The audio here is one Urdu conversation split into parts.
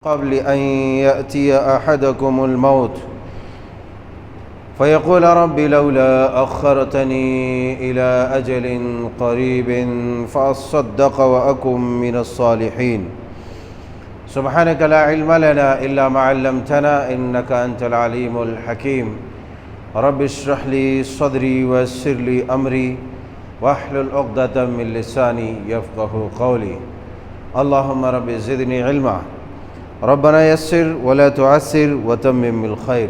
قبل أن يأتي أحدكم الموت فيقول رب لولا أخرتني إلى أجل قريب فأصدق وأكن من الصالحين سبحانك لا علم لنا إلا ما علمتنا إنك أنت العليم الحكيم رب اشرح لي صدري ويسر لي أمري واحلل عقدة من لساني يفقه قولي اللهم رب زدني علما ربنا یسر ولا تعسر وتمم بالخیر۔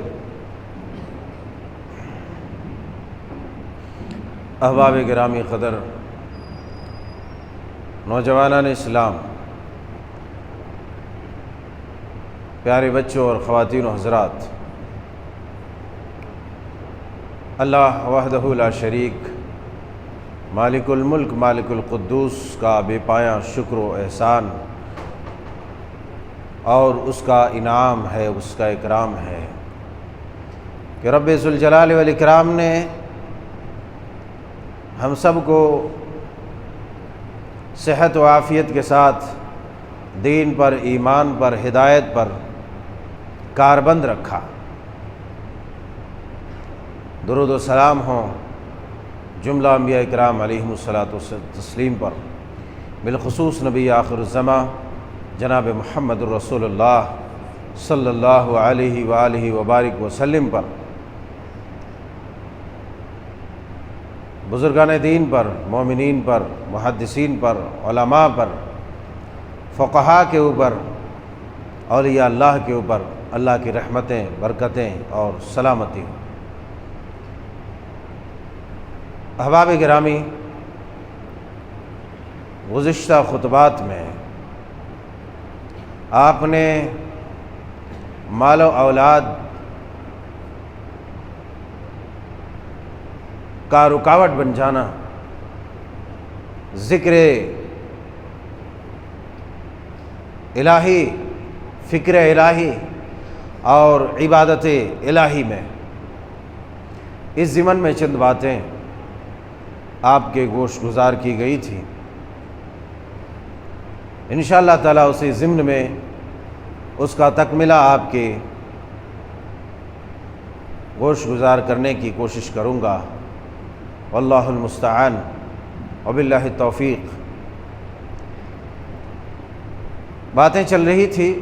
احباب گرامی قدر، نوجوانان اسلام، پیارے بچوں اور خواتین و حضرات، اللہ وحدہ لا شریک مالک الملک مالک القدوس کا بے پایاں شکر و احسان اور اس کا انعام ہے، اس کا اکرام ہے کہ رب ذوالجلال والاکرام نے ہم سب کو صحت و عافیت کے ساتھ دین پر، ایمان پر، ہدایت پر کاربند رکھا۔ درود و سلام ہوں جملہ انبیاء اکرام علیہم الصلاۃ والتسلیم پر، بالخصوص نبی آخر الزماں جناب محمد الرسول اللہ صلی اللہ علیہ وآلہ وبارک وسلم پر، بزرگان دین پر، مومنین پر، محدثین پر، علماء پر، فقہاء کے اوپر، اولیاء اللہ کے اوپر اللہ کی رحمتیں، برکتیں اور سلامتی۔ احباب گرامی، گزشتہ خطبات میں آپ نے مال و اولاد کا رکاوٹ بن جانا، ذکر الہی، فکر الہی اور عبادت الہی میں، اس ضمن میں چند باتیں آپ کے گوش گزار کی گئی تھی۔ انشاءاللہ تعالیٰ اسی ضمن میں اس کا تکملہ آپ کے گوش گزار کرنے کی کوشش کروں گا، واللہ المستعان وباللہ التوفیق۔ باتیں چل رہی تھی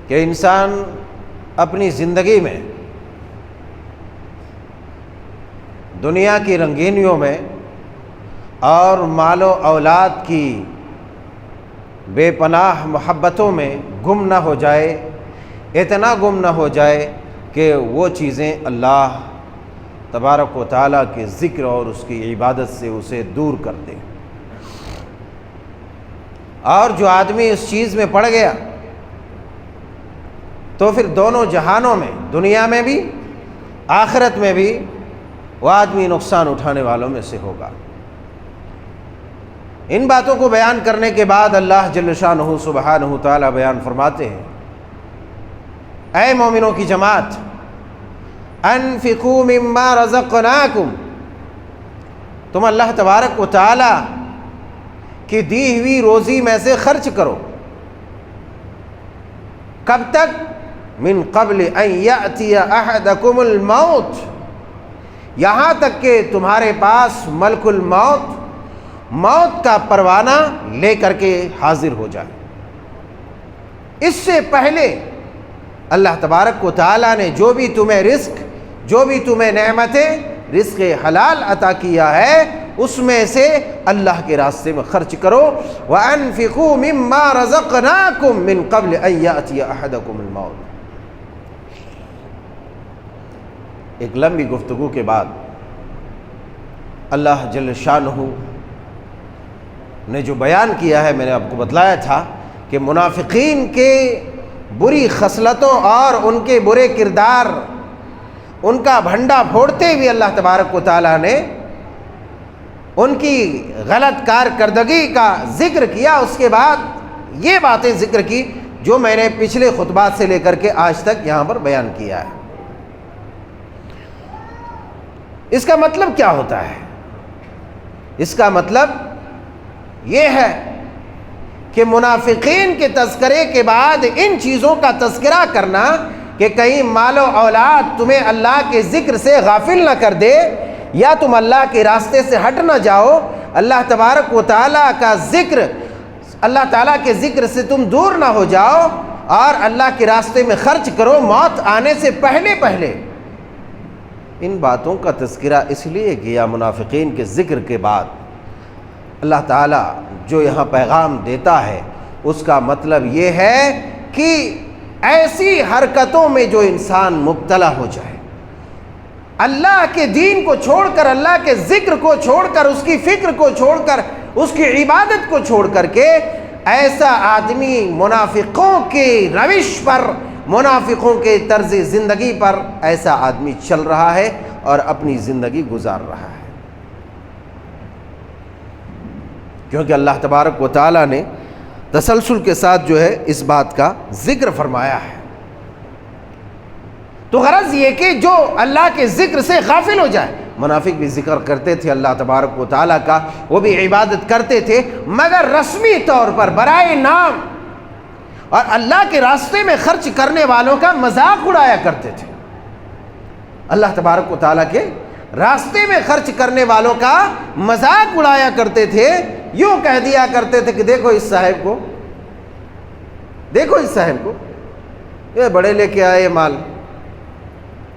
کہ انسان اپنی زندگی میں دنیا کی رنگینیوں میں اور مال و اولاد کی بے پناہ محبتوں میں گم نہ ہو جائے، اتنا گم نہ ہو جائے کہ وہ چیزیں اللہ تبارک و تعالیٰ کے ذکر اور اس کی عبادت سے اسے دور کر دیں۔ اور جو آدمی اس چیز میں پڑ گیا تو پھر دونوں جہانوں میں، دنیا میں بھی آخرت میں بھی، وہ آدمی نقصان اٹھانے والوں میں سے ہوگا۔ ان باتوں کو بیان کرنے کے بعد اللہ جل شانہ سبحانہ تعالیٰ بیان فرماتے ہیں، اے مومنوں کی جماعت، انفقوا مما رزقناکم، تم اللہ تبارک و تعالیٰ کی دی ہوئی روزی میں سے خرچ کرو۔ کب تک؟ من قبل ان یأتی احدکم الموت، یہاں تک کہ تمہارے پاس ملک الموت، موت کا پروانہ لے کر کے حاضر ہو جائے۔ اس سے پہلے اللہ تبارک و تعالیٰ نے جو بھی تمہیں رزق، جو بھی تمہیں نعمتیں، رزق حلال عطا کیا ہے، اس میں سے اللہ کے راستے میں خرچ کرو۔ وَأَنفِقُوا مِمَّا رَزَقْنَاكُم مِّن قَبْلِ أَن يَأْتِيَ أَحَدَكُمُ الْمَوْتُ۔ ایک لمبی گفتگو کے بعد اللہ جل شانہ نے جو بیان کیا ہے، میں نے آپ کو بتلایا تھا کہ منافقین کے بری خصلتوں اور ان کے برے کردار، ان کا بھنڈا پھوڑتے ہوئے اللہ تبارک و تعالیٰ نے ان کی غلط کارکردگی کا ذکر کیا۔ اس کے بعد یہ باتیں ذکر کی جو میں نے پچھلے خطبات سے لے کر کے آج تک یہاں پر بیان کیا ہے۔ اس کا مطلب کیا ہوتا ہے؟ اس کا مطلب یہ ہے کہ منافقین کے تذکرے کے بعد ان چیزوں کا تذکرہ کرنا کہ کہیں مال و اولاد تمہیں اللہ کے ذکر سے غافل نہ کر دے یا تم اللہ کے راستے سے ہٹ نہ جاؤ، اللہ تبارک و تعالیٰ کا ذکر، اللہ تعالیٰ کے ذکر سے تم دور نہ ہو جاؤ اور اللہ کے راستے میں خرچ کرو موت آنے سے پہلے پہلے۔ ان باتوں کا تذکرہ اس لیے کیا منافقین کے ذکر کے بعد۔ اللہ تعالیٰ جو یہاں پیغام دیتا ہے اس کا مطلب یہ ہے کہ ایسی حرکتوں میں جو انسان مبتلا ہو جائے، اللہ کے دین کو چھوڑ کر، اللہ کے ذکر کو چھوڑ کر، اس کی فکر کو چھوڑ کر، اس کی عبادت کو چھوڑ کر کے ایسا آدمی منافقوں کی روش پر، منافقوں کے طرز زندگی پر ایسا آدمی چل رہا ہے اور اپنی زندگی گزار رہا ہے، کیونکہ اللہ تبارک و تعالیٰ نے تسلسل کے ساتھ جو ہے اس بات کا ذکر فرمایا ہے۔ تو غرض یہ کہ جو اللہ کے ذکر سے غافل ہو جائے، منافق بھی ذکر کرتے تھے اللہ تبارک و تعالیٰ کا، وہ بھی عبادت کرتے تھے، مگر رسمی طور پر برائے نام اور اللہ کے راستے میں خرچ کرنے والوں کا مذاق اڑایا کرتے تھے۔ اللہ تبارک و تعالیٰ کے راستے میں خرچ کرنے والوں کا مذاق اڑایا کرتے تھے، یوں کہہ دیا کرتے تھے کہ دیکھو اس صاحب کو، دیکھو اس صاحب کو، یہ بڑے لے کے آئے مال،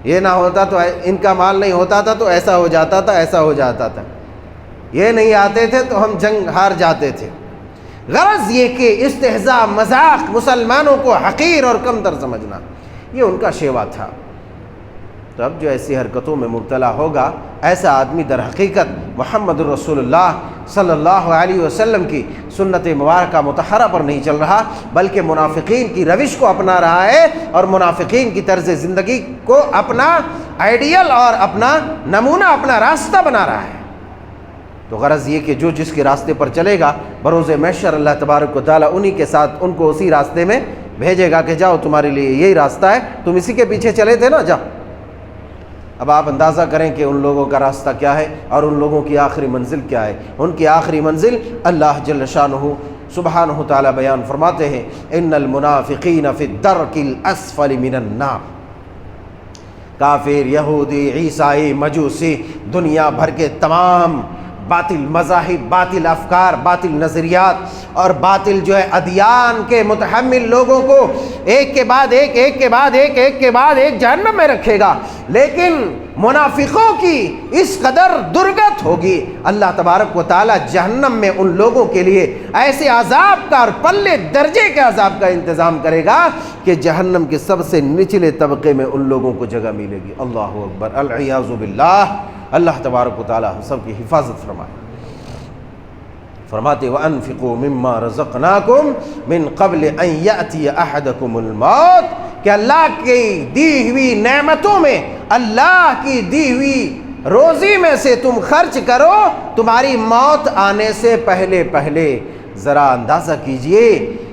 یہ نہ ہوتا تو ان کا مال نہیں ہوتا تھا تو ایسا ہو جاتا تھا، ایسا ہو جاتا تھا، یہ نہیں آتے تھے تو ہم جنگ ہار جاتے تھے۔ غرض یہ کہ استہزاء، مذاق، مسلمانوں کو حقیر اور کمتر سمجھنا، یہ ان کا شیوا تھا۔ تو اب جو ایسی حرکتوں میں مبتلا ہوگا، ایسا آدمی در حقیقت محمد الرسول اللہ صلی اللہ علیہ وسلم کی سنت مبارکہ مطہرہ پر نہیں چل رہا، بلکہ منافقین کی روش کو اپنا رہا ہے اور منافقین کی طرز زندگی کو اپنا آئیڈیل اور اپنا نمونہ، اپنا راستہ بنا رہا ہے۔ تو غرض یہ کہ جو جس کے راستے پر چلے گا، بروز محشر اللہ تبارک و تعالیٰ انہی کے ساتھ ان کو اسی راستے میں بھیجے گا کہ جاؤ تمہارے لیے یہی راستہ ہے، تم اسی کے پیچھے چلے تھے نا، جاؤ۔ اب آپ اندازہ کریں کہ ان لوگوں کا راستہ کیا ہے اور ان لوگوں کی آخری منزل کیا ہے۔ ان کی آخری منزل اللہ جل شانہ سبحانہ تعالیٰ بیان فرماتے ہیں، ان المنافقین فی الدرک الاسفل من النار۔ کافر، یہودی، عیسائی، مجوسی، دنیا بھر کے تمام باطل مذاہب، باطل افکار، باطل نظریات اور باطل جو ہے ادیان کے متحمل لوگوں کو ایک کے بعد ایک، ایک کے بعد ایک، ایک کے بعد ایک جہنم میں رکھے گا، لیکن منافقوں کی اس قدر درگت ہوگی، اللہ تبارک و تعالیٰ جہنم میں ان لوگوں کے لیے ایسے عذاب کا اور پلے درجے کے عذاب کا انتظام کرے گا کہ جہنم کے سب سے نچلے طبقے میں ان لوگوں کو جگہ ملے گی۔ اللہ اکبر، العیاذ باللہ۔ اللہ تبارک و تعالیٰ ہم سب کی حفاظت فرمائے۔ فرماتے وَأَنفِقُوا مِمَّا رَزَقْنَاكُمْ مِنْ قَبْلِ أَنْ يَأْتِيَ أَحَدَكُمُ الْمَوْتُ، کہ اللہ کی دی ہوئی نعمتوں میں، اللہ کی دی ہوئی روزی میں سے تم خرچ کرو تمہاری موت آنے سے پہلے پہلے۔ ذرا اندازہ کیجئے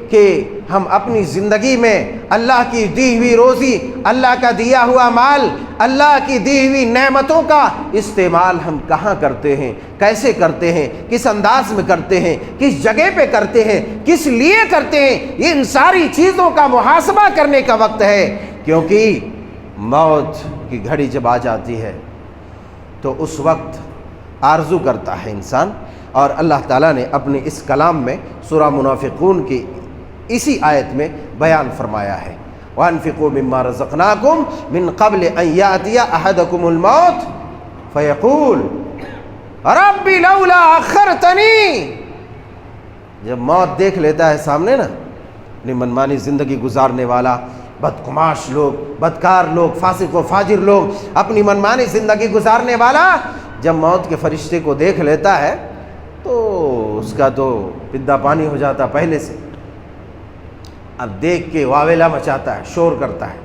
کہ ہم اپنی زندگی میں اللہ کی دی ہوئی روزی، اللہ کا دیا ہوا مال، اللہ کی دی ہوئی نعمتوں کا استعمال ہم کہاں کرتے ہیں، کیسے کرتے ہیں، کس انداز میں کرتے ہیں، کس جگہ پہ کرتے ہیں، کس لیے کرتے ہیں۔ ان ساری چیزوں کا محاسبہ کرنے کا وقت ہے، کیونکہ موت کی گھڑی جب آ جاتی ہے تو اس وقت آرزو کرتا ہے انسان، اور اللہ تعالیٰ نے اپنے اس کلام میں سورہ منافقون کی اسی آیت میں بیان فرمایا ہے، وَأَنفِقُوا مِمَّا رَزَقْنَاكُمْ مِنْ قَبْلِ أَنْ يَأْتِيَ أَحَدَكُمُ الْمَوْتُ فَيَقُولُ رَبِّ لَوْلَا أَخَّرْتَنِي۔ جب موت دیکھ لیتا ہے سامنے نا، اپنی منمانی زندگی گزارنے والا، بدقماش لوگ، بدکار لوگ، فاسق و فاجر لوگ، اپنی منمانی زندگی گزارنے والا جب موت کے فرشتے کو دیکھ لیتا ہے تو اس کا تو پدہ پانی ہو جاتا پہلے سے، اب دیکھ کے واویلا مچاتا ہے، شور کرتا ہے،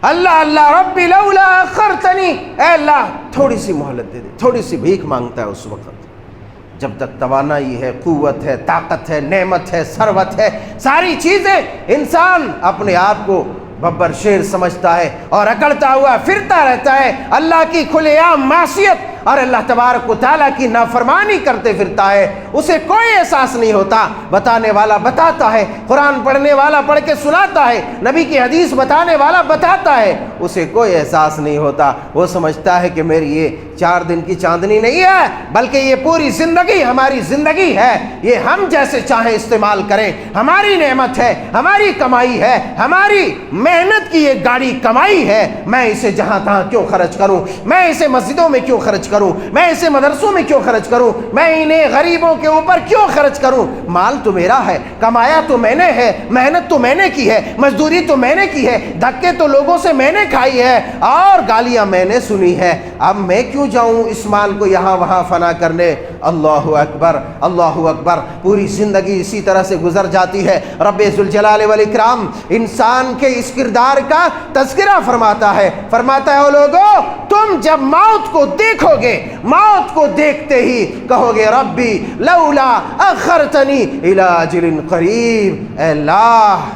اللہ اللہ ربی لولا اخرتنی، اے اللہ تھوڑی سی مہلت دے دے، تھوڑی سی بھیک مانگتا ہے اس وقت، جب تک توانائی ہے، قوت ہے، طاقت ہے، نعمت ہے، ثروت ہے، ساری چیزیں، انسان اپنے آپ کو ببر شیر سمجھتا ہے اور اکڑتا ہوا پھرتا رہتا ہے، اللہ کی کھلے عام معصیت اور اللہ تبارک و تعالیٰ کی نافرمانی کرتے پھرتا ہے، اسے کوئی احساس نہیں ہوتا۔ بتانے والا بتاتا ہے، قرآن پڑھنے والا پڑھ کے سناتا ہے، نبی کی حدیث بتانے والا بتاتا ہے، اسے کوئی احساس نہیں ہوتا۔ وہ سمجھتا ہے کہ میری یہ 4 دن کی چاندنی نہیں ہے، بلکہ یہ پوری زندگی ہماری زندگی ہے، یہ ہم جیسے چاہیں استعمال کریں، ہماری نعمت ہے، ہماری کمائی ہے، ہماری محنت کی یہ گاڑی کمائی ہے، میں اسے جہاں تہاں کیوں خرچ کروں، میں اسے مسجدوں میں کیوں خرچ کروں، میں اسے مدرسوں میں کیوں خرچ کروں، میں انہیں غریبوں کے اوپر کیوں خرچ کروں؟ مال تو میرا ہے، کمایا تو میں نے ہے، محنت تو میں نے کی ہے، مزدوری تو میں نے کی ہے، دھکے تو لوگوں سے میں نے کھائی ہے، اور گالیاں میں نے سنی ہے، اب میں کیوں جاؤں اس مال کو یہاں وہاں فنا کرنے؟ اللہ اکبر، اللہ اکبر۔ پوری زندگی اسی طرح سے گزر جاتی ہے۔ رب ذوالجلال والاکرام انسان کے اس کردار کا تذکرہ فرماتا ہے، فرماتا ہے او لوگو تم جب موت کو دیکھو گے، موت کو دیکھتے ہی کہو گے ربی لولا اخرتنی الی اجل قریب، اے اللہ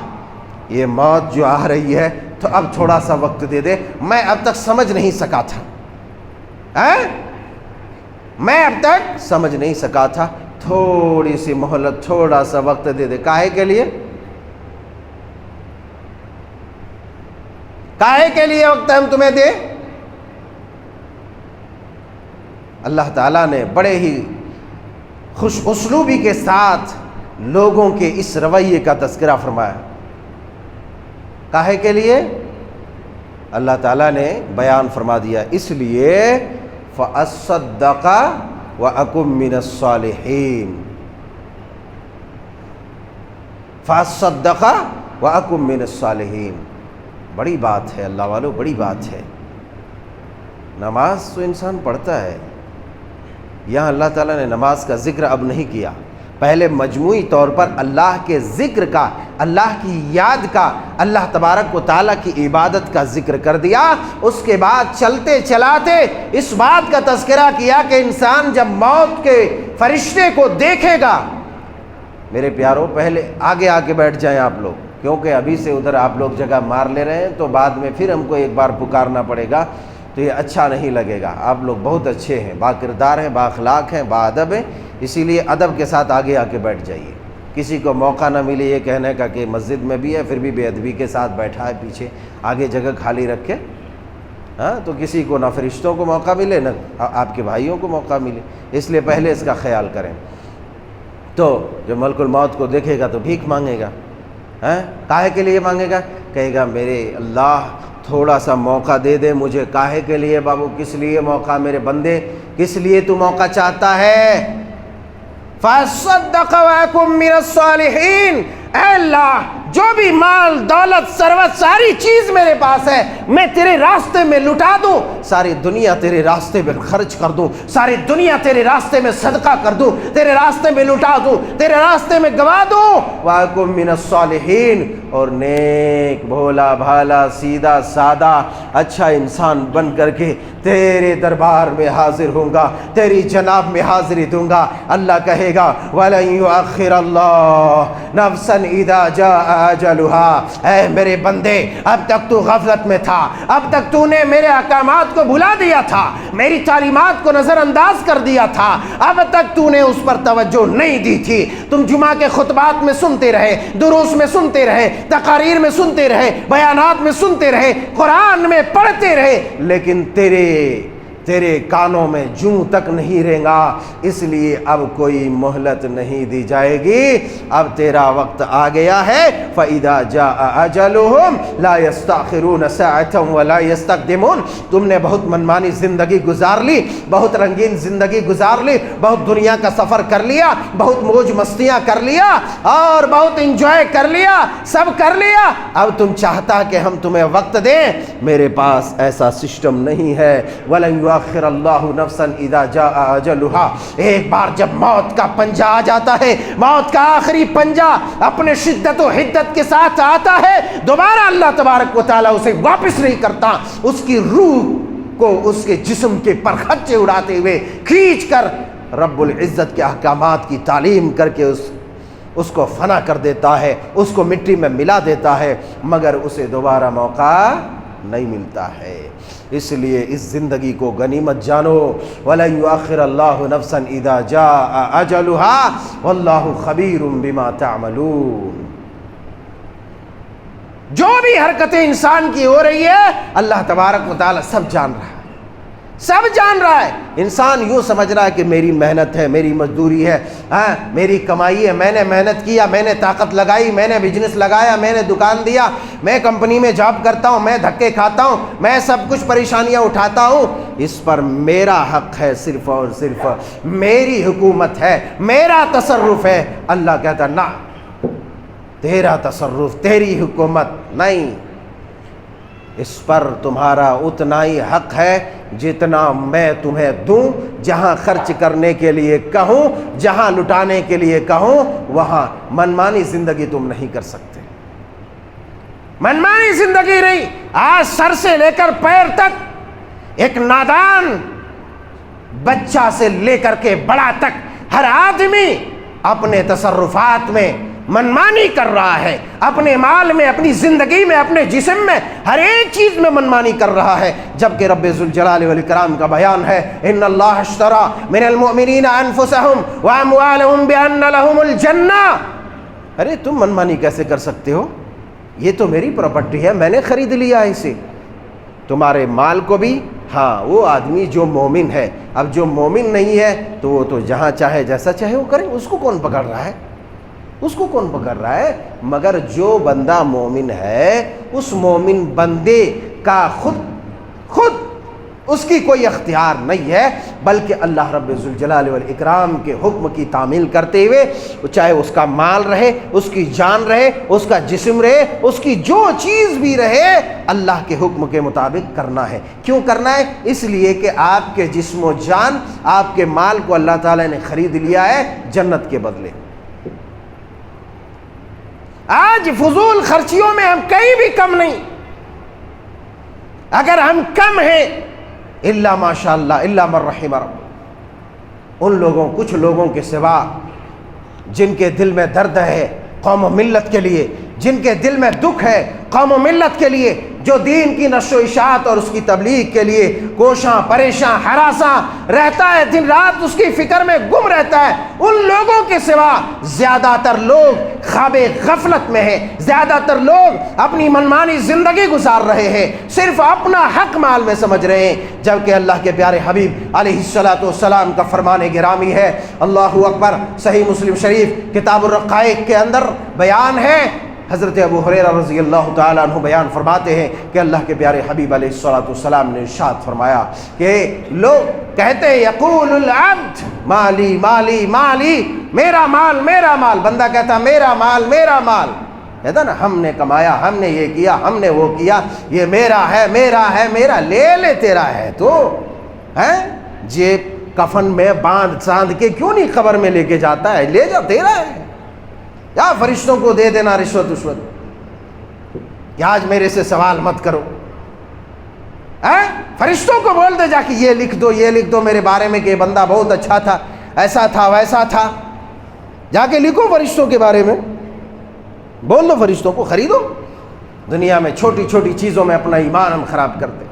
یہ موت جو آ رہی ہے تو اب تھوڑا سا وقت دے دے، میں اب تک سمجھ نہیں سکا تھا، میں اب تک سمجھ نہیں سکا تھا، تھوڑی سی مہلت، تھوڑا سا وقت دے دے۔ کاہے کے لیے؟ کاہے کے لیے وقت ہم تمہیں دے؟ اللہ تعالیٰ نے بڑے ہی خوش اسلوبی کے ساتھ لوگوں کے اس رویے کا تذکرہ فرمایا۔ کاہے کے لیے؟ اللہ تعالیٰ نے بیان فرما دیا، اس لیے فَأَصَّدَّقَ وَأَكُن مِّنَ الصَّالِحِينَ، فَأَصَّدَّقَ وَأَكُن مِّنَ الصَّالِحِينَ۔ بڑی بات ہے اللہ والو، بڑی بات ہے۔ نماز تو انسان پڑھتا ہے، یہاں اللہ تعالیٰ نے نماز کا ذکر اب نہیں کیا، پہلے مجموعی طور پر اللہ کے ذکر کا، اللہ کی یاد کا، اللہ تبارک و تعالیٰ کی عبادت کا ذکر کر دیا، اس کے بعد چلتے چلاتے اس بات کا تذکرہ کیا کہ انسان جب موت کے فرشتے کو دیکھے گا، میرے پیاروں پہلے آگے آ کے بیٹھ جائیں آپ لوگ، کیونکہ ابھی سے ادھر آپ لوگ جگہ مار لے رہے ہیں تو بعد میں پھر ہم کو ایک بار پکارنا پڑے گا تو یہ اچھا نہیں لگے گا۔ آپ لوگ بہت اچھے ہیں، با کردار ہیں، با اخلاق ہیں، با ادب ہیں، اسی لیے ادب کے ساتھ آگے آ کے بیٹھ جائیے۔ کسی کو موقع نہ ملے یہ کہنے کا کہ مسجد میں بھی ہے پھر بھی بے ادبی کے ساتھ بیٹھا ہے پیچھے، آگے جگہ خالی رکھے، ہاں تو کسی کو نہ فرشتوں کو موقع ملے نہ آپ کے بھائیوں کو موقع ملے، اس لیے پہلے اس کا خیال کریں۔ تو جو ملک الموت کو دیکھے گا تو بھیک مانگے گا، کاہے کے لیے مانگے گا؟ کہے گا میرے اللہ تھوڑا سا موقع دے دے مجھے۔ کاہے کے لیے بابو؟ کس لیے موقع میرے بندے؟ کس لیے تو موقع چاہتا ہے؟ فَأَصَّدَّقَ وَأَكُن مِّنَ الصَّالِحِينَ، اے اللہ جو بھی مال دولت ثروت ساری چیز میرے پاس ہے میں تیرے راستے میں لٹا دوں، ساری دنیا تیرے راستے میں خرچ کر دوں، ساری دنیا تیرے راستے میں صدقہ کر دوں، تیرے راستے میں لٹا دوں، تیرے راستے میں گوا دوں۔ وَأَكُن مِّنَ الصَّالِحِينَ، اور نیک بھولا بھالا سیدھا سادہ اچھا انسان بن کر کے تیرے دربار میں حاضر ہوں گا، تیری جناب میں حاضری دوں گا۔ اللہ کہے گا وَلَن يُؤَخِّرَ اللَّهُ نَفْسًا إِذَا جَاءَ أَجَلُهَا، اے میرے بندے اب تک تو غفلت میں تھا، اب تک تو نے میرے احکامات کو بھلا دیا تھا، میری تعلیمات کو نظر انداز کر دیا تھا، اب تک تو نے اس پر توجہ نہیں دی تھی۔ تم جمعہ کے خطبات میں سنتے رہے، دروس میں سنتے رہے، تقاریر میں سنتے رہے، بیانات میں سنتے رہے، قرآن میں پڑھتے رہے، لیکن تیرے کانوں میں جوں تک نہیں رینگا، اس لیے اب کوئی مہلت نہیں دی جائے گی، اب تیرا وقت آ گیا ہے۔ فَإِذَا جَاءَ أَجَلُهُمْ لَا يَسْتَأْخِرُونَ سَاعَةً وَلَا يَسْتَقْدِمُونَ۔ تم نے بہت منمانی زندگی گزار لی، بہت رنگین زندگی گزار لی، بہت دنیا کا سفر کر لیا، بہت موج مستیاں کر لیا اور بہت انجوائے کر لیا، سب کر لیا، اب تم چاہتا کہ ہم تمہیں وقت دیں، میرے پاس ایسا سسٹم نہیں ہے۔ وَلَن يُؤَخِّرَ اللَّهُ نَفْسًا إِذَا جَاءَ أَجَلُهَا، ایک بار جب موت کا پنجہ آ جاتا ہے، موت کا آخری پنجہ اپنے شدت و حدت کے ساتھ آتا ہے، دوبارہ اللہ تبارک و تعالیٰ اسے واپس نہیں کرتا، اس کی روح کو اس کے جسم کے پرخچے اڑاتے ہوئے کھینچ کر رب العزت کے احکامات کی تعلیم کر کے اس کو فنا کر دیتا ہے، اس کو مٹی میں ملا دیتا ہے، مگر اسے دوبارہ موقع نہیں ملتا ہے۔ اس لیے اس زندگی کو غنیمت جانو، وَلَن يُؤَخِّرَ اللَّهُ نَفْسًا إِذَا جَاءَ أَجَلُهَا وَاللَّهُ خَبِيرٌ بِمَا تَعْمَلُونَ۔ جو بھی حرکتیں انسان کی ہو رہی ہے اللہ تبارک و تعالی سب جان رہا ہے، سب جان رہا ہے۔ انسان یوں سمجھ رہا ہے کہ میری محنت ہے، میری مزدوری ہے، میری کمائی ہے، میں نے محنت کیا، میں نے طاقت لگائی، میں نے بزنس لگایا، میں نے دکان دیا، میں کمپنی میں جاب کرتا ہوں، میں دھکے کھاتا ہوں، میں سب کچھ پریشانیاں اٹھاتا ہوں، اس پر میرا حق ہے، صرف اور صرف میری حکومت ہے، میرا تصرف ہے۔ اللہ کہتا نہ، تیرا تصرف، تیری حکومت نہیں، اس پر تمہارا اتنا ہی حق ہے جتنا میں تمہیں دوں۔ جہاں خرچ کرنے کے لیے کہوں، جہاں لٹانے کے لیے کہوں، وہاں منمانی زندگی تم نہیں کر سکتے، منمانی زندگی نہیں۔ آج سر سے لے کر پیر تک، ایک نادان بچہ سے لے کر کے بڑا تک، ہر آدمی اپنے تصرفات میں منمانی کر رہا ہے، اپنے مال میں، اپنی زندگی میں، اپنے جسم میں، ہر ایک چیز میں منمانی کر رہا ہے، جبکہ رب ذوالجلال والاکرام کا بیان ہے ان اللہ اشترى من المؤمنین انفسهم واموالهم بان لهم الجنہ۔ ارے تم منمانی کیسے کر سکتے ہو؟ یہ تو میری پراپرٹی ہے، میں نے خرید لیا اسے۔ تمہارے مال کو بھی، ہاں وہ آدمی جو مومن ہے، اب جو مومن نہیں ہے تو وہ تو جہاں چاہے جیسا چاہے وہ کرے، اس کو کون پکڑ رہا ہے؟ اس کو کون پکڑ رہا ہے؟ مگر جو بندہ مومن ہے، اس مومن بندے کا خود اس کی کوئی اختیار نہیں ہے، بلکہ اللہ رب ذوالجلال والاکرام کے حکم کی تعمیل کرتے ہوئے، چاہے اس کا مال رہے، اس کی جان رہے، اس کا جسم رہے، اس کی جو چیز بھی رہے، اللہ کے حکم کے مطابق کرنا ہے۔ کیوں کرنا ہے؟ اس لیے کہ آپ کے جسم و جان، آپ کے مال کو اللہ تعالی نے خرید لیا ہے جنت کے بدلے۔ آج فضول خرچیوں میں ہم کہیں بھی کم نہیں، اگر ہم کم ہیں الا ماشاء اللہ الا من رحم رب، ان لوگوں، کچھ لوگوں کے سوا جن کے دل میں درد ہے قوم و ملت کے لیے، جن کے دل میں دکھ ہے قوم و ملت کے لیے، جو دین کی نشر و اشاعت اور اس کی تبلیغ کے لیے کوشاں پریشاں ہراساں رہتا ہے، دن رات اس کی فکر میں گم رہتا ہے، ان لوگوں کے سوا زیادہ تر لوگ خواب غفلت میں ہیں، زیادہ تر لوگ اپنی منمانی زندگی گزار رہے ہیں، صرف اپنا حق مال میں سمجھ رہے ہیں، جبکہ اللہ کے پیارے حبیب علیہ الصلوۃ والسلام کا فرمان گرامی ہے، اللہ اکبر، صحیح مسلم شریف کتاب الرقائق کے اندر بیان ہے، حضرت ابو ہریرہ رضی اللہ تعالیٰ عنہ بیان فرماتے ہیں کہ اللہ کے پیارے حبیب علیہ الصلوۃ والسلام نے ارشاد فرمایا کہ لوگ کہتے ہیں یقول العبد مالی مالی مالی، میرا مال میرا مال، بندہ کہتا میرا مال میرا مال، کہتا نا ہم نے کمایا، ہم نے یہ کیا، ہم نے وہ کیا، یہ میرا ہے میرا ہے میرا، لے لے تیرا ہے تو ہے، جیب کفن میں باندھ چاند کے کیوں نہیں قبر میں لے کے جاتا ہے، لے جا تیرا ہے، یا فرشتوں کو دے دینا رشوت کہ آج میرے سے سوال مت کرو، فرشتوں کو بول دے جا کہ یہ لکھ دو یہ لکھ دو میرے بارے میں کہ یہ بندہ بہت اچھا تھا، ایسا تھا ویسا تھا، جا کے لکھو فرشتوں کے بارے میں، بول دو فرشتوں کو، خریدو۔ دنیا میں چھوٹی چھوٹی چیزوں میں اپنا ایمان ہم خراب کرتے،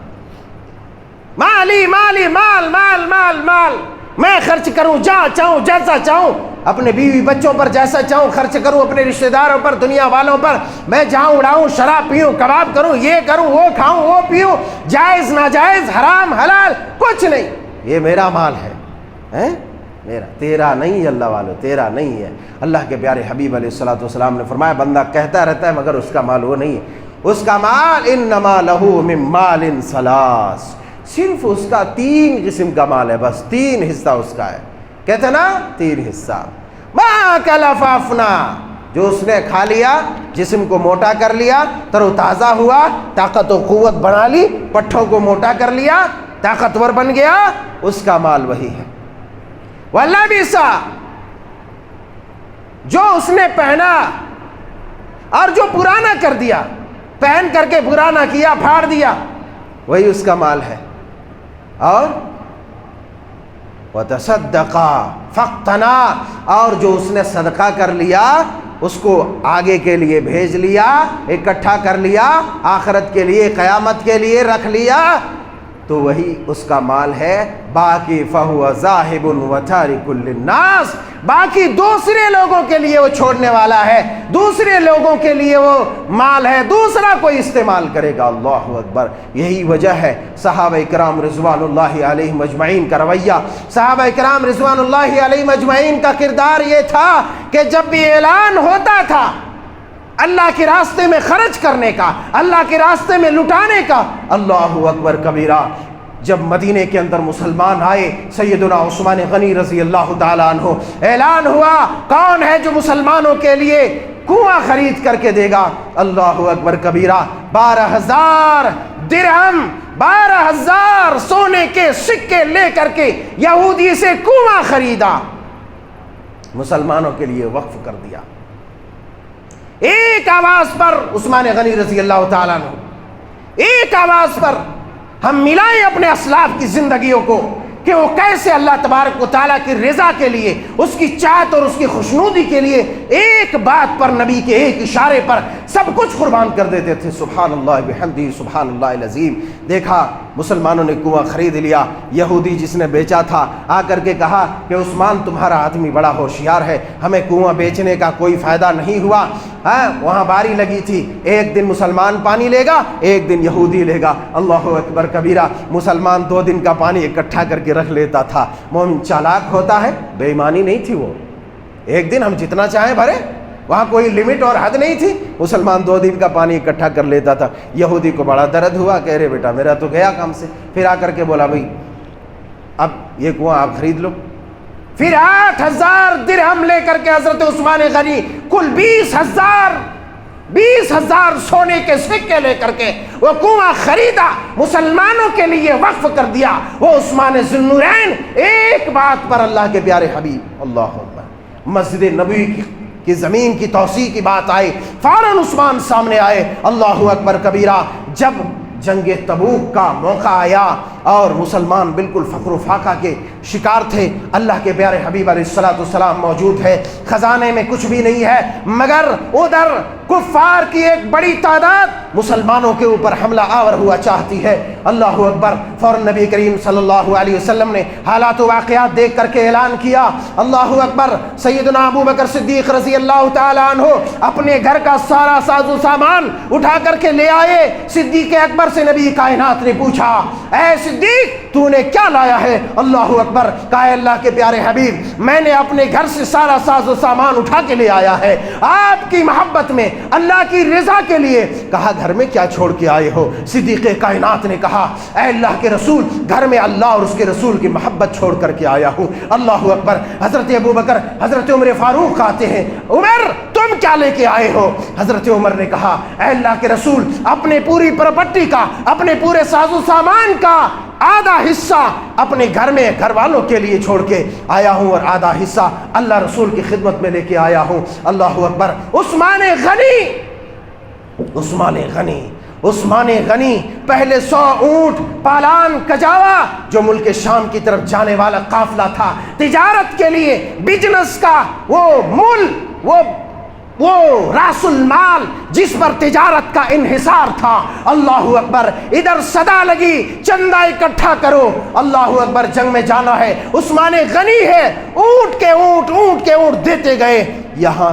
مالی مالی مال مال مال مال، میں خرچ کروں جہاں چاہوں جیسا چاہوں، اپنے بیوی بچوں پر جیسا چاہوں خرچ کروں، اپنے رشتہ داروں پر، دنیا والوں پر، میں جاؤں اڑاؤں، شراب پیوں، کباب کروں، یہ کروں وہ کھاؤں وہ پیوں، جائز ناجائز حرام حلال کچھ نہیں، یہ میرا مال ہے، میرا، تیرا نہیں، اللہ والو تیرا نہیں ہے۔ اللہ کے پیارے حبیب علیہ الصلوۃ والسلام نے فرمایا بندہ کہتا رہتا ہے مگر اس کا مال وہ نہیں ہے، اس کا مال انما لہ من مال ثلاث، صرف اس کا 3 قسم کا مال ہے، بس 3 حصہ اس کا ہے، کہتے نا 3 حصہ، ما کلفافنا، جو اس نے کھا لیا، جسم کو موٹا کر لیا، تر و تازہ ہوا، طاقت و قوت بنا لی، پٹھوں کو موٹا کر لیا، طاقتور بن گیا، اس کا مال وہی ہے۔ واللبسا، جو اس نے پہنا اور جو پرانا کر دیا، پہن کر کے پرانا کیا، پھاڑ دیا، وہی اس کا مال ہے۔ اور وتصدقا فاقتنا، اور جو اس نے صدقہ کر لیا اس کو آگے کے لیے بھیج لیا، اکٹھا کر لیا، آخرت کے لیے، قیامت کے لیے رکھ لیا، تو وہی اس کا مال ہے۔ باقی فہو ذاہب وتارک للناس، باقی دوسرے لوگوں کے لیے وہ چھوڑنے والا ہے، دوسرے لوگوں کے لیے وہ مال ہے، دوسرا کوئی استعمال کرے گا۔ اللہ اکبر۔ یہی وجہ ہے صحابہ کرام رضوان اللہ علیہم اجمعین کا رویہ، صحابہ کرام رضوان اللہ علیہم اجمعین کا کردار یہ تھا کہ جب بھی اعلان ہوتا تھا اللہ کے راستے میں خرچ کرنے کا، اللہ کے راستے میں لٹانے کا، اللہ اکبر کبیرہ، جب مدینے کے اندر مسلمان آئے، سیدنا عثمان غنی رضی اللہ تعالیٰ عنہ، اعلان ہوا کون ہے جو مسلمانوں کے لیے کنواں خرید کر کے دے گا؟ اللہ اکبر کبیرہ، 12,000 درہم، 12,000 سونے کے سکے لے کر کے یہودی سے کنواں خریدا، مسلمانوں کے لیے وقف کر دیا۔ ایک آواز پر عثمان غنی رضی اللہ تعالیٰ عنہ، ایک آواز پر ہم ملائیں اپنے اسلاف کی زندگیوں کو کہ وہ کیسے اللہ تبارک و تعالیٰ کی رضا کے لیے، اس کی چاہت اور اس کی خوشنودی کے لیے ایک بات پر، نبی کے ایک اشارے پر سب کچھ قربان کر دیتے تھے۔ سبحان اللہ بحمدہ، سبحان اللہ العظیم۔ دیکھا مسلمانوں نے کنواں خرید لیا، یہودی جس نے بیچا تھا آ کر کے کہا کہ عثمان تمہارا آدمی بڑا ہوشیار ہے، ہمیں کنواں بیچنے کا کوئی فائدہ نہیں ہوا، وہاں باری لگی تھی، ایک دن مسلمان پانی لے گا، ایک دن یہودی لے گا۔ اللہ اکبر کبیرہ، مسلمان 2 دن کا پانی اکٹھا کر کے رکھ لیتا تھا۔ مومن چالاک ہوتا ہے، بے ایمانی نہیں تھی، وہ ایک دن ہم جتنا چاہیں بھرے، وہاں کوئی لمٹ اور حد نہیں تھی۔ مسلمان 2 دن کا پانی اکٹھا کر لیتا تھا۔ یہودی کو بڑا درد ہوا، کہہ رہے بیٹا میرا تو گیا کام سے، پھر آ کر کے بولا بھائی اب یہ کنواں آپ خرید لو۔ پھر 8,000 درہم لے کر کے حضرت عثمان غنی کل 20,000 سونے کے سکے لے کر کے وہ کنواں خریدا، مسلمانوں کے لیے وقف کر دیا۔ وہ عثمان ذو النورین، ایک بات پر اللہ کے پیارے حبیب، اللہ اکبر، مسجد نبوی کی زمین کی توسیع کی بات آئی، فوراً عثمان سامنے آئے۔ اللہ اکبر کبیرہ، جب جنگ تبوک کا موقع آیا اور مسلمان بالکل فقر و فاقہ کے شکار تھے، اللہ کے پیارے حبیب علیہ الصلوۃ والسلام موجود ہے، خزانے میں کچھ بھی نہیں ہے، مگر ادھر کفار کی ایک بڑی تعداد مسلمانوں کے اوپر حملہ آور ہوا چاہتی ہے۔ اللہ اکبر، فوراً نبی کریم صلی اللہ علیہ وسلم نے حالات و واقعات دیکھ کر کے اعلان کیا۔ اللہ اکبر، سیدنا ابو بکر صدیق رضی اللہ تعالیٰ عنہ اپنے گھر کا سارا ساز و سامان اٹھا کر کے لے آئے۔ صدیق اکبر سے نبی کائنات نے پوچھا، اے صدیق تو نے کیا لایا ہے؟ اللہ اکبر، کہا اللہ کے پیارے حبیب میں نے اپنے گھر سے سارا ساز و سامان اٹھا کے لے آیا ہے آپ کی محبت میں، اللہ کی رضا کے لیے۔ کہا گھر میں کیا چھوڑ کے آئے ہو؟ صدیق کائنات نے کہا اے اللہ کے رسول، گھر میں اللہ اور اس کے رسول کی محبت چھوڑ کر کے آیا ہوں۔ اللہ اکبر، حضرت ابو بکر، حضرت عمر فاروق آتے ہیں، عمر تم کیا لے کے آئے ہو؟ حضرت عمر نے کہا اے اللہ کے رسول، اپنے پوری پراپرٹی کا، اپنے پورے ساز و سامان کا آدھا حصہ اپنے گھر میں گھر والوں کے لیے چھوڑ کے آیا ہوں اور آدھا حصہ اللہ رسول کی خدمت میں لے کے آیا ہوں۔ اللہ اکبر، عثمان غنی پہلے 100 اونٹ پالان کجاوا، جو ملک شام کی طرف جانے والا قافلہ تھا، تجارت کے لیے، بزنس کا وہ راس المال جس پر تجارت کا انحصار تھا۔ اللہ اکبر، ادھر صدا لگی چندہ اکٹھا کرو، اللہ اکبر جنگ میں جانا ہے، عثمان غنی ہے، اونٹ کے اونٹ دیتے گئے، یہاں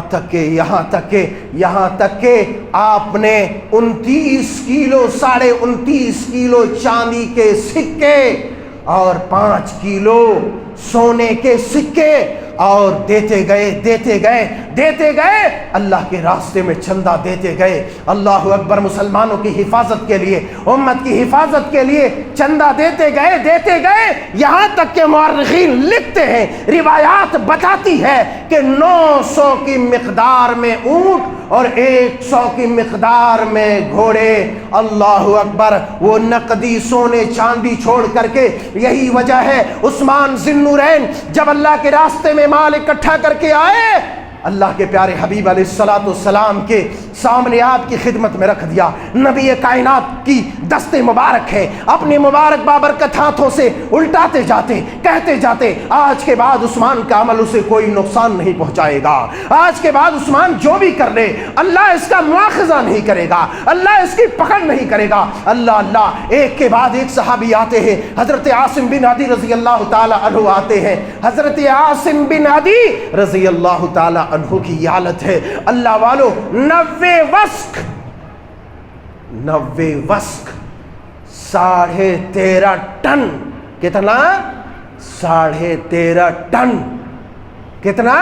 تک کہ آپ نے 29 کلو 29.5 کلو چاندی کے سکے اور 5 کلو سونے کے سکے اور دیتے گئے، اللہ کے راستے میں چندہ دیتے گئے۔ اللہ اکبر، مسلمانوں کی حفاظت کے لیے، امت کی حفاظت کے لیے چندہ دیتے گئے، یہاں تک کہ مورخین لکھتے ہیں، روایات بتاتی ہے کہ 900 کی مقدار میں اونٹ اور 100 کی مقدار میں گھوڑے۔ اللہ اکبر، وہ نقدی سونے چاندی چھوڑ کر کے، یہی وجہ ہے عثمان ذو النورین جب اللہ کے راستے میں مال اکٹھا کر کے آئے، اللہ کے پیارے حبیب علیہ الصلوۃ والسلام کے سامنے آپ کی خدمت میں رکھ دیا. نبی کائنات کی دست مبارک ہے, اپنے مبارک بابرکت ہاتھوں سے الٹاتے جاتے, کہتے جاتے آج کے بعد عثمان کا عمل اسے کوئی نقصان نہیں پہنچائے گا, آج کے بعد عثمان جو بھی کر لے اللہ اس کا مواخذہ نہیں کرے گا, اللہ اس کی پکڑ نہیں کرے گا. اللہ اللہ, ایک کے بعد ایک صحابی آتے ہیں. حضرت عاصم بن عدی رضی اللہ تعالی عنہ آتے ہیں. حضرت عاصم بن عدی رضی اللہ تعالی عنہ کی یہ حالت ہے. اللہ والو 90 وسق 13.5 ٹن, کتنا 13.5 ٹن, کتنا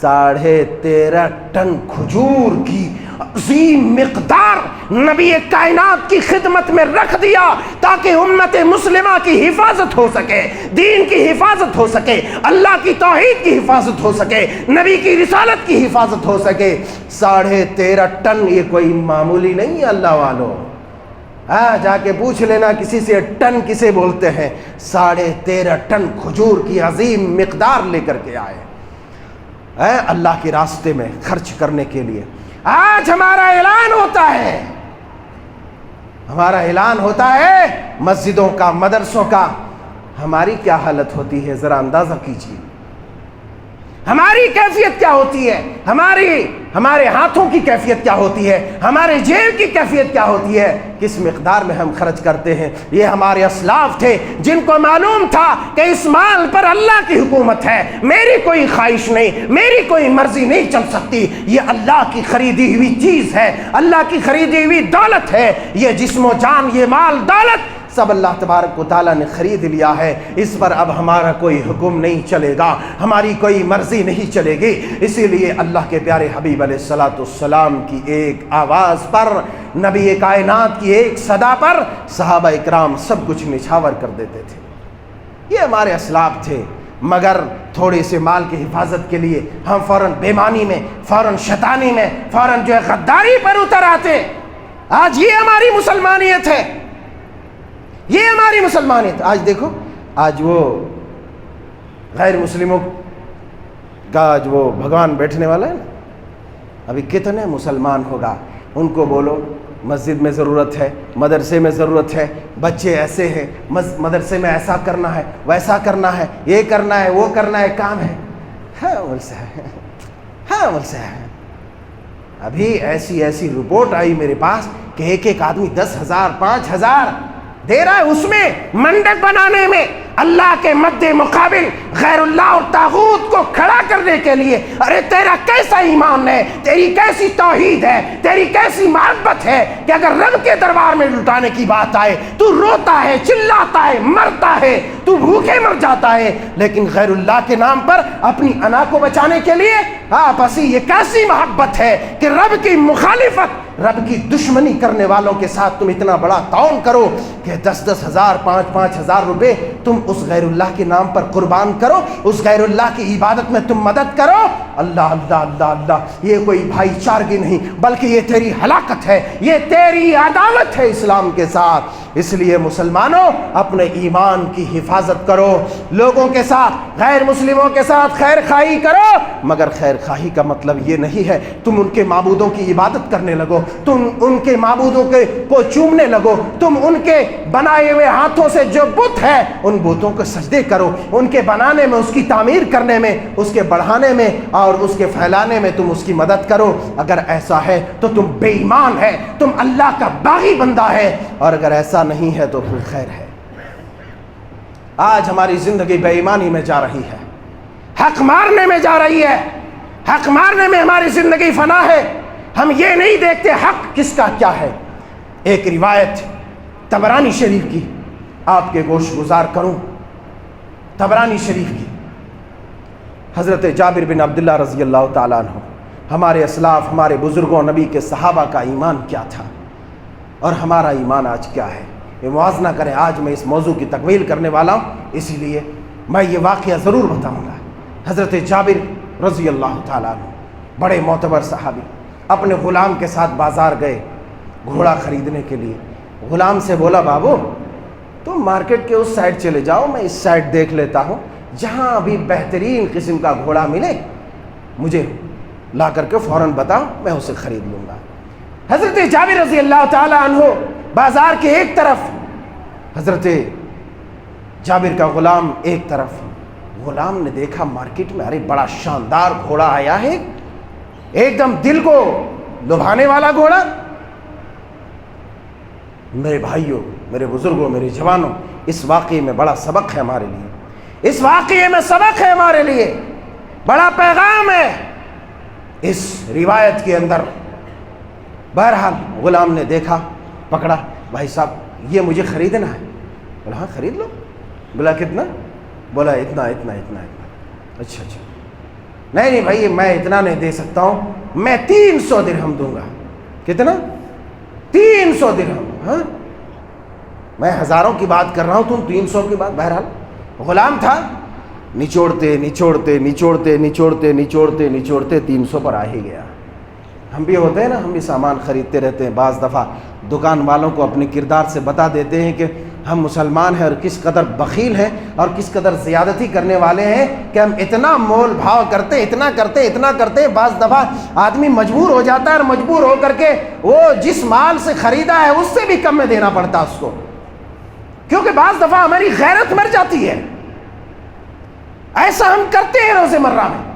13.5 ٹن کھجور کی عظیم مقدار نبی کائنات کی خدمت میں رکھ دیا تاکہ امت مسلمہ کی حفاظت ہو سکے, دین کی حفاظت ہو سکے, اللہ کی توحید کی حفاظت ہو سکے, نبی کی رسالت کی حفاظت ہو سکے. 13.5 ٹن یہ کوئی معمولی نہیں ہے اللہ والو. جا کے پوچھ لینا کسی سے ٹن کسے بولتے ہیں. 13.5 ٹن کھجور کی عظیم مقدار لے کر کے آئے اللہ کے راستے میں خرچ کرنے کے لیے. آج ہمارا اعلان ہوتا ہے, ہمارا اعلان ہوتا ہے مسجدوں کا, مدرسوں کا. ہماری کیا حالت ہوتی ہے ذرا اندازہ کیجیے. ہماری کیفیت کیا ہوتی ہے, ہمارے ہاتھوں کی کیفیت کیا ہوتی ہے, ہمارے جیب کی کیفیت کیا ہوتی ہے, کس مقدار میں ہم خرچ کرتے ہیں. یہ ہمارے اسلاف تھے جن کو معلوم تھا کہ اس مال پر اللہ کی حکومت ہے, میری کوئی خواہش نہیں, میری کوئی مرضی نہیں چل سکتی. یہ اللہ کی خریدی ہوئی چیز ہے, اللہ کی خریدی ہوئی دولت ہے. یہ جسم و جان, یہ مال دولت سب اللہ تبارک و تعالیٰ نے خرید لیا ہے. اس پر اب ہمارا کوئی حکم نہیں چلے گا, ہماری کوئی مرضی نہیں چلے گی. اسی لیے اللہ کے پیارے حبیب علیہ الصلوۃ والسلام کی ایک آواز پر, نبی کائنات کی ایک صدا پر صحابہ اکرام سب کچھ نچھاور کر دیتے تھے. یہ ہمارے اسلاف تھے. مگر تھوڑے سے مال کی حفاظت کے لیے ہم فوراً بےمانی میں, فوراً شیطانی میں, فوراً جو ہے غداری پر اتر آتے. آج یہ ہماری مسلمانیت ہے, یہ ہماری مسلمانیت. آج دیکھو, آج وہ غیر مسلموں کا جو وہ بھگوان بیٹھنے والا ہے نا, ابھی کتنے مسلمان ہوگا, ان کو بولو مسجد میں ضرورت ہے, مدرسے میں ضرورت ہے, بچے ایسے ہیں, مدرسے میں ایسا کرنا ہے, ویسا کرنا ہے, یہ کرنا ہے, وہ کرنا ہے, کام ہے. ہاں ملسا ہے, ہاں ملسا ہے. ابھی ایسی رپورٹ آئی میرے پاس کہ ایک آدمی 10,000 5,000 دے رہا ہے اس میں منڈپ بنانے میں, اللہ کے مد مقابل غیر اللہ اور طاغوت کو کھڑا کرنے کے لیے. ارے تیرا کیسا ایمان ہے, تیری کیسی توحید ہے, تیری کیسی محبت ہے کہ اگر رب کے دربار میں لٹانے کی بات آئے تو روتا ہے, چلاتا ہے, مرتا ہے, تو بھوکے مر جاتا ہے. لیکن غیر اللہ کے نام پر اپنی انا کو بچانے کے لیے آپسی یہ کیسی محبت ہے کہ رب کی مخالفت, رب کی دشمنی کرنے والوں کے ساتھ تم اتنا بڑا تعاون کرو کہ 10,000 5,000 روپے تم اس غیر اللہ کے نام پر قربان کرو, اس غیر اللہ کی عبادت میں تم مدد کرو. اللہ اللہ اللہ اللہ, یہ کوئی بھائی چارگی نہیں بلکہ یہ تیری ہلاکت ہے, یہ تیری عداوت ہے اسلام کے ساتھ. اس لیے مسلمانوں اپنے ایمان کی حفاظت کرو, لوگوں کے ساتھ, غیر مسلموں کے ساتھ خیر خواہی کرو, مگر خیر خواہی کا مطلب یہ نہیں ہے تم ان کے معبودوں کی عبادت کرنے لگو, تم ان کے معبودوں کو چومنے لگو, تم ان کے بنائے ہوئے ہاتھوں سے جو بت ہے ان بتوں کو سجدے کرو, ان کے بنانے میں, اس کی تعمیر کرنے میں, اس کے بڑھانے میں اور اس کے پھیلانے میں تم اس کی مدد کرو. اگر ایسا ہے تو تم بے ایمان ہے, تم اللہ کا باغی بندہ ہے, اور اگر ایسا نہیں ہے تو پھر خیر ہے. آج ہماری زندگی بے ایمانی میں جا رہی ہے, حق مارنے میں جا رہی ہے, حق مارنے میں ہماری زندگی فنا ہے. ہم یہ نہیں دیکھتے حق کس کا کیا ہے. ایک روایت طبرانی شریف کی آپ کے گوش گزار کروں, طبرانی شریف کی. حضرت جابر بن عبداللہ رضی اللہ تعالیٰ عنہ, ہمارے اسلاف, ہمارے بزرگوں, نبی کے صحابہ کا ایمان کیا تھا اور ہمارا ایمان آج کیا ہے, یہ موازنہ کریں. آج میں اس موضوع کی تکمیل کرنے والا ہوں, اسی لیے میں یہ واقعہ ضرور بتاؤں گا. حضرت جابر رضی اللہ تعالیٰ عنہ بڑے معتبر صحابی اپنے غلام کے ساتھ بازار گئے گھوڑا خریدنے کے لیے. غلام سے بولا, بابو تم مارکیٹ کے اس سائڈ چلے جاؤ, میں اس سائڈ دیکھ لیتا ہوں, جہاں ابھی بہترین قسم کا گھوڑا ملے مجھے لا کر کے فوراً بتا، میں اسے خرید لوں گا۔ حضرت جابر رضی اللہ تعالی عنہ بازار کے ایک طرف، حضرت جابر کا غلام ایک طرف۔ غلام نے دیکھا مارکیٹ میں، ارے بڑا شاندار گھوڑا آیا ہے، ایک دم دل کو لبھانے والا گھوڑا۔ میرے بھائیوں، میرے بزرگوں، میرے جوانوں، اس واقعے میں بڑا سبق ہے ہمارے لیے، اس واقعے میں سبق ہے ہمارے لیے، بڑا پیغام ہے اس روایت کے اندر۔ بہرحال غلام نے دیکھا، پکڑا، بھائی صاحب یہ مجھے خریدنا ہے۔ بولا ہاں خرید لو۔ بولا کتنا؟ بولا اتنا اتنا اتنا اتنا۔ اچھا اچھا، نہیں بھائی میں اتنا نہیں دے سکتا ہوں، میں 300 درہم دوں گا۔ کتنا؟ 300 درہم۔ ہاں میں ہزاروں کی بات کر رہا ہوں، تم 300 کی بات۔ بہرحال غلام تھا، نچوڑتے نچوڑتے نچوڑتے نچوڑتے نچوڑتے نچوڑتے 300 پر آ ہی گیا۔ ہم بھی ہوتے ہیں نا، ہم بھی سامان خریدتے رہتے ہیں، بعض دفعہ دکان والوں کو اپنے کردار سے بتا دیتے ہیں کہ ہم مسلمان ہیں اور کس قدر بخیل ہیں اور کس قدر زیادتی کرنے والے ہیں کہ ہم اتنا مول بھاؤ کرتے، اتنا کرتے، بعض دفعہ آدمی مجبور ہو جاتا ہے اور مجبور ہو کر کے وہ جس مال سے خریدا ہے اس سے بھی کم میں دینا پڑتا اس کو، کیونکہ بعض دفعہ ہماری غیرت مر جاتی ہے۔ ایسا ہم کرتے ہیں روز مرہ میں۔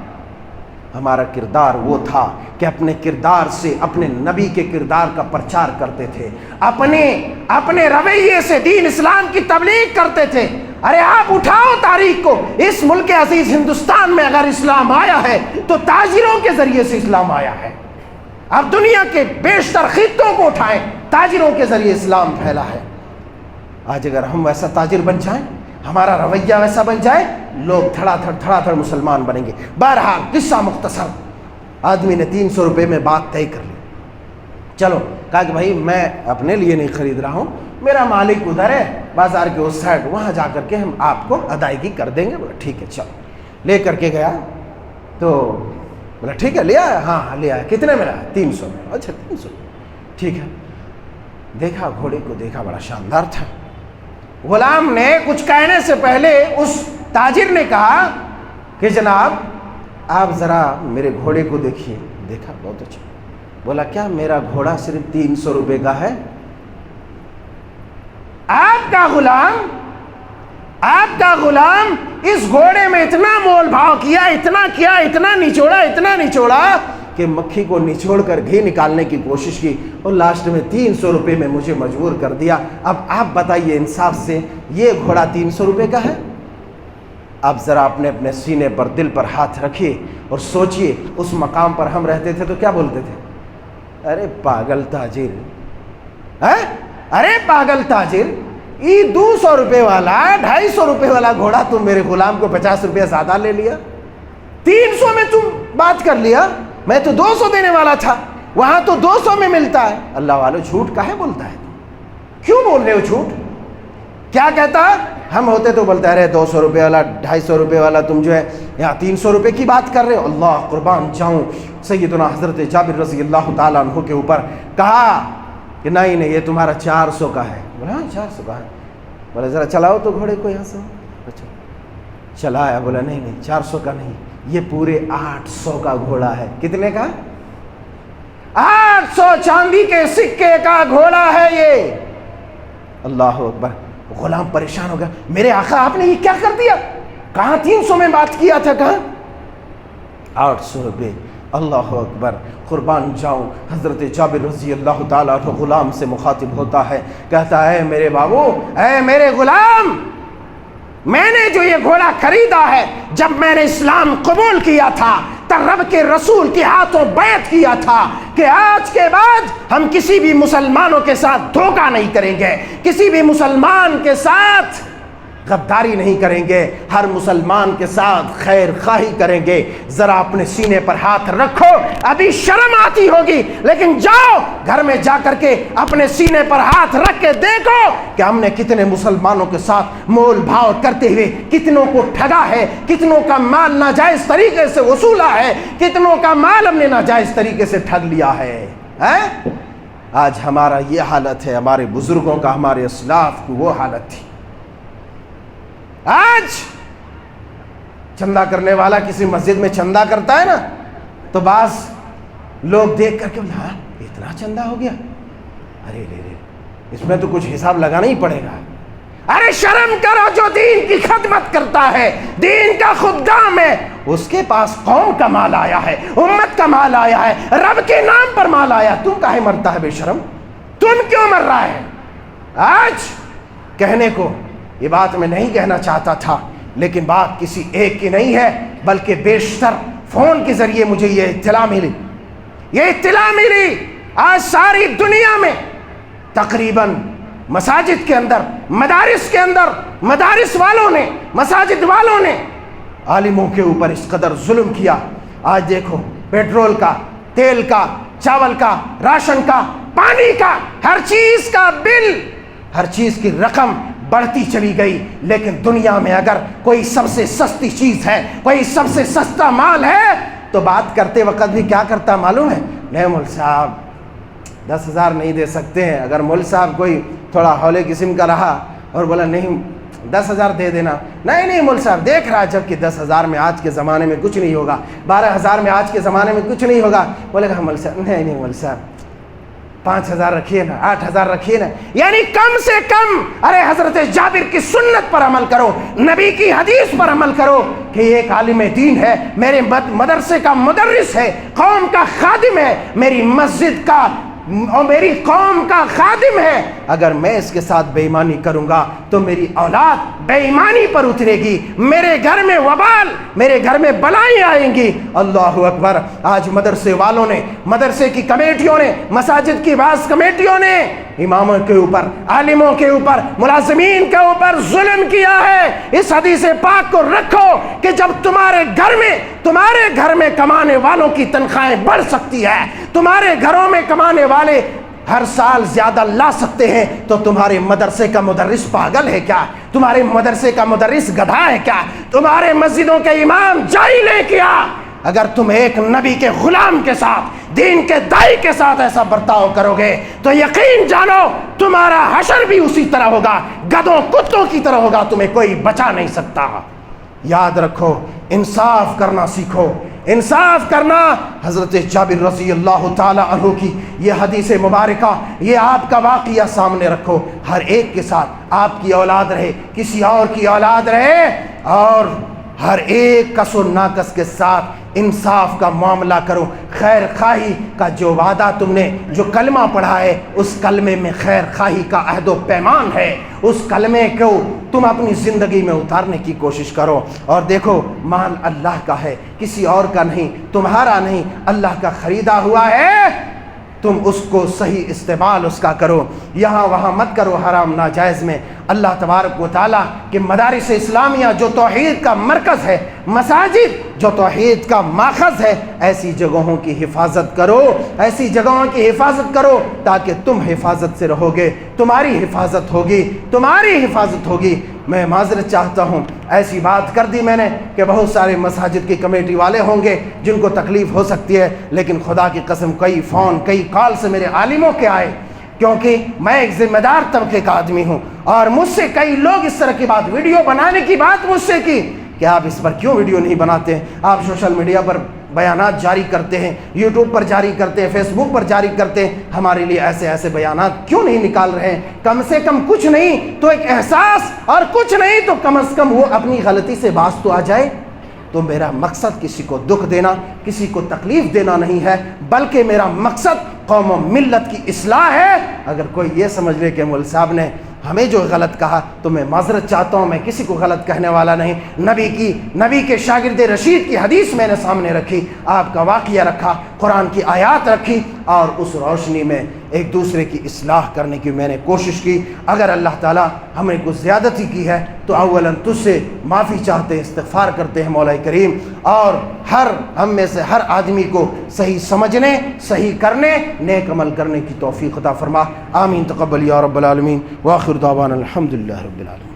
ہمارا کردار وہ تھا کہ اپنے کردار سے اپنے نبی کے کردار کا پرچار کرتے تھے، اپنے رویے سے دین اسلام کی تبلیغ کرتے تھے۔ ارے آپ اٹھاؤ تاریخ کو، اس ملک عزیز ہندوستان میں اگر اسلام آیا ہے تو تاجروں کے ذریعے سے اسلام آیا ہے۔ اب دنیا کے بیشتر خطوں کو اٹھائیں، تاجروں کے ذریعے اسلام پھیلا ہے۔ آج اگر ہم ویسا تاجر بن جائیں، ہمارا رویہ ویسا بن جائے، لوگ دھڑا دھڑ مسلمان بنیں گے۔ بہرحال قصہ مختصر، آدمی نے 300 روپے میں بات طے کر لی۔ چلو کہا کہ بھائی میں اپنے لیے نہیں خرید رہا ہوں، میرا مالک ادھر ہے بازار کے اس سائڈ، وہاں جا کر کے ہم آپ کو ادائیگی کر دیں گے۔ بولا ٹھیک ہے چلو۔ لے کر کے گیا تو بولا ٹھیک ہے لے آیا؟ ہاں لے آیا۔ کتنے میں لایا؟ 300 میں۔ اچھا 300، ٹھیک ہے۔ دیکھا گھوڑے کو، دیکھا بڑا شاندار تھا۔ غلام نے کچھ کہنے سے پہلے اس تاجر نے کہا کہ جناب آپ ذرا میرے گھوڑے کو دیکھیے۔ دیکھا بہت اچھا۔ بولا کیا میرا گھوڑا صرف 300 روپے کا ہے؟ آپ کا غلام اس گھوڑے میں اتنا مول بھاؤ کیا، اتنا نچوڑا کہ مکھی کو نچوڑ کر گھی نکالنے کی کوشش کی اور لاسٹ میں 300 روپے میں مجھے مجبور کر دیا۔ اب آپ بتائیے انصاف سے، یہ گھوڑا 300 روپے کا ہے؟ اب ذرا اپنے سینے پر، دل پر ہاتھ رکھیے اور سوچئے اس مقام پر ہم رہتے تھے تو کیا بولتے تھے؟ ارے پاگل تاجر، یہ 200 روپے والا 250 روپے والا گھوڑا تم میرے غلام کو 50 روپے زیادہ لے لیا، 300 میں تم بات کر لیا، میں تو 200 دینے والا تھا، وہاں تو 200 میں ملتا ہے۔ اللہ والو جھوٹ کاہے بولتا ہے؟ کیوں بول رہے ہو جھوٹ؟ کیا کہتا؟ ہم ہوتے تو بولتے ارے 200 روپے والا 250 روپے والا، تم جو ہے یہاں 300 روپے کی بات کر رہے ہو۔ اللہ قربان جاؤں، سیدنا حضرت جابر رضی اللہ تعالیٰ عنہ کے اوپر کہا کہ نہیں یہ تمہارا 400 کا ہے۔ بولا ہاں 400 کا ہے۔ بولا ذرا چلاؤ تو گھوڑے کو یہاں سے۔ اچھا چلایا، بولا نہیں 400 کا نہیں، یہ پورے 800 کا گھوڑا ہے۔ کتنے کا؟ 800 چاندی کے سکے کا گھوڑا ہے یہ۔ اللہ اکبر۔ غلام پریشان ہو گیا، میرے آقا آپ نے یہ کیا کر دیا؟ کہاں 300 میں بات کیا تھا، کہاں 800 روپے؟ اللہ اکبر۔ قربان جاؤں، حضرت جابر رضی اللہ تعالیٰ عنہ غلام سے مخاطب ہوتا ہے، کہتا ہے میرے بابو، اے میرے غلام، میں نے جو یہ گھوڑا خریدا ہے، جب میں نے اسلام قبول کیا تھا تو رب کے رسول کے ہاتھوں بیعت کیا تھا کہ آج کے بعد ہم کسی بھی مسلمانوں کے ساتھ دھوکہ نہیں کریں گے، کسی بھی مسلمان کے ساتھ غداری نہیں کریں گے، ہر مسلمان کے ساتھ خیر خواہی کریں گے۔ ذرا اپنے سینے پر ہاتھ رکھو، ابھی شرم آتی ہوگی لیکن جاؤ گھر میں جا کر کے اپنے سینے پر ہاتھ رکھ کے دیکھو کہ ہم نے کتنے مسلمانوں کے ساتھ مول بھاؤ کرتے ہوئے کتنوں کو ٹھگا ہے، کتنوں کا مال ناجائز طریقے سے وصولا ہے، کتنوں کا مال ہم نے ناجائز طریقے سے ٹھگ لیا ہے۔ آج ہمارا یہ حالت ہے، ہمارے بزرگوں کا، ہمارے اسلاف کی وہ حالت تھی۔ آج چندہ کرنے والا کسی مسجد میں چندہ کرتا ہے نا، تو بعض لوگ دیکھ کر کے بولے ہاں اتنا چندہ ہو گیا، ارے رے اس میں تو کچھ حساب لگانا ہی پڑے گا۔ ارے شرم کرو، جو دین کی خدمت کرتا ہے، دین کا خدام ہے، اس کے پاس قوم کا مال آیا ہے، امت کا مال آیا ہے، رب کے نام پر مال آیا، تم کاہے مرتا ہے بے شرم؟ تم کیوں مر رہا ہے؟ آج کہنے کو یہ بات میں نہیں کہنا چاہتا تھا، لیکن بات کسی ایک کی نہیں ہے بلکہ بیشتر فون کے ذریعے مجھے یہ اطلاع ملی آج ساری دنیا میں تقریباً مساجد کے اندر، مدارس کے اندر، مدارس والوں نے، مساجد والوں نے عالموں کے اوپر اس قدر ظلم کیا۔ آج دیکھو پیٹرول کا، تیل کا، چاول کا، راشن کا، پانی کا، ہر چیز کا بل، ہر چیز کی رقم بڑھتی چلی گئی، لیکن دنیا میں اگر کوئی سب سے سستی چیز ہے، کوئی سب سے سستا مال ہے، تو بات کرتے وقت بھی کیا کرتا معلوم ہے؟ نہیں مول صاحب 10,000 نہیں دے سکتے ہیں۔ اگر مول صاحب کوئی تھوڑا ہولے قسم کا رہا اور بولا نہیں 10,000 دے دینا، نہیں مول صاحب دیکھ رہا جب کہ 10,000 میں آج کے زمانے میں کچھ نہیں ہوگا، 12,000 میں آج کے زمانے میں کچھ نہیں ہوگا، بولے گا مول صاحب نہیں مول صاحب 5,000 رکھیے نا، 8,000 رکھیے نا، یعنی کم سے کم۔ ارے حضرت جابر کی سنت پر عمل کرو، نبی کی حدیث پر عمل کرو کہ یہ ایک عالم دین ہے، میرے مدرسے کا مدرس ہے، قوم کا خادم ہے، میری مسجد کا اور میری قوم کا خادم ہے۔ اگر میں اس کے ساتھ بے ایمانی کروں گا تو میری اولاد بے ایمانی پر اترے گی، میرے گھر میں وبال، میرے گھر میں بلائیں آئیں گی۔ اللہ اکبر۔ آج مدرسے والوں نے، مدرسے کی کمیٹیوں نے، مساجد کی بعض کمیٹیوں نے اماموں کے اوپر، عالموں کے اوپر، ملازمین کے اوپر ظلم کیا ہے۔ اس حدیث پاک کو رکھو کہ جب تمہارے گھر میں کمانے والوں کی تنخواہیں بڑھ سکتی ہے، تمہارے گھروں میں کمانے والے ہر سال زیادہ لا سکتے ہیں، تو تمہارے مدرسے کا مدرس پاگل ہے کیا؟ تمہارے مدرسے کا مدرس گدھا ہے کیا؟ تمہارے مسجدوں کے امام جاہل ہیں کیا؟ اگر تم ایک نبی کے غلام کے ساتھ، دین کے دائی کے ساتھ ایسا برتاؤ کرو گے تو یقین جانو تمہارا حشر بھی اسی طرح ہوگا، گدھوں کتوں کی طرح ہوگا، تمہیں کوئی بچا نہیں سکتا۔ یاد رکھو، انصاف کرنا سیکھو، انصاف کرنا۔ حضرت جابر رضی اللہ تعالی عنہ کی یہ حدیث مبارکہ، یہ آپ کا واقعہ سامنے رکھو۔ ہر ایک کے ساتھ آپ کی اولاد رہے، کسی اور کی اولاد رہے، اور ہر ایک کس و ناقص کے ساتھ انصاف کا معاملہ کرو۔ خیر خواہی کا جو وعدہ تم نے، جو کلمہ پڑھا ہے، اس کلمے میں خیر خواہی کا عہد و پیمان ہے، اس کلمے کو تم اپنی زندگی میں اتارنے کی کوشش کرو۔ اور دیکھو مال اللہ کا ہے، کسی اور کا نہیں، تمہارا نہیں، اللہ کا خریدا ہوا ہے، تم اس کو صحیح استعمال اس کا کرو، یہاں وہاں مت کرو حرام ناجائز میں۔ اللہ تبارک و تعالیٰ کہ مدارس اسلامیہ جو توحید کا مرکز ہے، مساجد جو توحید کا ماخذ ہے، ایسی جگہوں کی حفاظت کرو، ایسی جگہوں کی حفاظت کرو تاکہ تم حفاظت سے رہو گے، تمہاری حفاظت ہوگی، تمہاری حفاظت ہوگی۔ میں معذرت چاہتا ہوں، ایسی بات کر دی میں نے کہ بہت سارے مساجد کی کمیٹی والے ہوں گے جن کو تکلیف ہو سکتی ہے، لیکن خدا کی قسم کئی فون، کئی کال سے میرے عالموں کے آئے، کیونکہ میں ایک ذمہ دار طبقے کا آدمی ہوں، اور مجھ سے کئی لوگ اس طرح کی بات، ویڈیو بنانے کی بات مجھ سے کی کہ آپ اس پر کیوں ویڈیو نہیں بناتے ہیں، آپ سوشل میڈیا پر بیانات جاری کرتے ہیں، یوٹیوب پر جاری کرتے ہیں، فیس بک پر جاری کرتے ہیں، ہمارے لیے ایسے ایسے بیانات کیوں نہیں نکال رہے ہیں؟ کم سے کم کچھ نہیں تو ایک احساس، اور کچھ نہیں تو کم از کم وہ اپنی غلطی سے باز تو آ جائے۔ تو میرا مقصد کسی کو دکھ دینا، کسی کو تکلیف دینا نہیں ہے، بلکہ میرا مقصد قوم و ملت کی اصلاح ہے۔ اگر کوئی یہ سمجھ لے کہ مول صاحب نے ہمیں جو غلط کہا تو میں معذرت چاہتا ہوں، میں کسی کو غلط کہنے والا نہیں۔ نبی کے شاگرد رشید کی حدیث میں نے سامنے رکھی، آپ کا واقعہ رکھا، قرآن کی آیات رکھی، اور اس روشنی میں ایک دوسرے کی اصلاح کرنے کی میں نے کوشش کی۔ اگر اللہ تعالیٰ ہمیں کچھ زیادتی کی ہے تو اولاً تجھ سے معافی چاہتے ہیں، استغفار کرتے ہیں مولا کریم، اور ہم میں سے ہر آدمی کو صحیح سمجھنے، صحیح کرنے، نیک عمل کرنے کی توفیق عطا فرما۔ آمین تقبل یا رب العالمین، وآخر دعوانا الحمدللہ رب العالمین۔